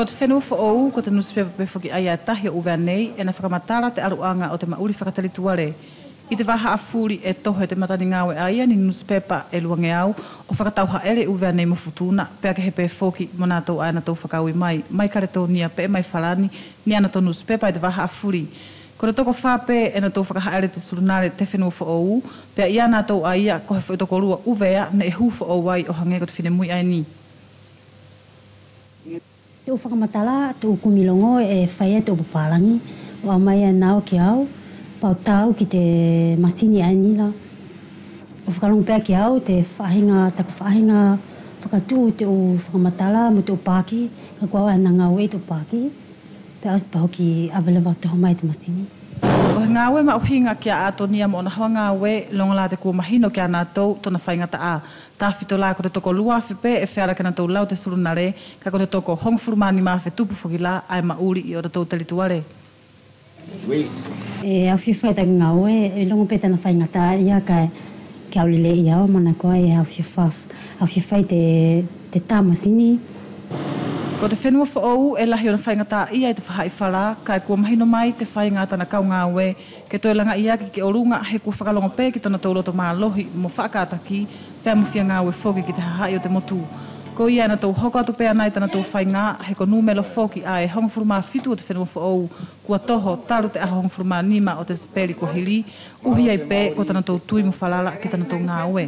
Ko te whenua whaou, ko te newspaper pe whaki aia tahi o uwea nei, e na whakamatara te aruanga o te mauri whakatalituare. I te waha a furi e toho e te matani ngawe aia ni newspaper e luange au, o whakatauha ere uwea nei mo futuna, pea ke he pe whoki mo nātou aina tau whakaui mai. Mai kare tō nia pe mai wharani, ni ana tō newspaper e te waha a furi. Ko te toko whape e na tō whakahaere te surunare te whenua whaou, pea ia nātou aia ko he whaitoko rua uwea na e hu whaou ai o hange ko te whine mui ai ni. Te o whakamatala, te o kumilongo e whaia te o paparangi, o a mai nao ki au, pau tau ki te masini ai nila. O whakalongo pēr ki au, te whahinga, tako whahinga, whakatu te o whakamatala, mo te o pāki, ka kua wā nanga ue te o pāki, pēr aus pau ki awelewa te homai te masini. O he ngā ue ma uhinga ki a atonia mo na hoa ngā ue, longa la te kua mahino ki a nātou, tona whainga ta a. Tā whito la ko te toko lua whipe e whiara ka nātou lau te surunare, ka ko te toko hong furumani ma whi tupu whakila ai mauri i o tō talituare. E au whiwhai ta ngā ue, e longo pēta na whainga ta ia ka au lele i au, mana koa e au whiwhai te tā masini. Ko te whenua whaou e lahi o na whainga tā ia i te whahai whara, ka e kua mahino mai te whainga tana kau ngā ue, ke toi langa ia ki orunga he kua whakalongo pē ki tona tauroto mā lohi mo whaakātaki, pēr mo whia ngā ue whoki ki te hahai o te motu. Ko ia na tau hoko atu pēr nai tana tau whainga, he ko numelo whoki a e hongfuruma fitu o te whenua whaou, kua toho taru te aha hongfuruma nima o te speri ko hili, uhi ai pē ko tana tau tui mo whalala ki tana tau ngā ue.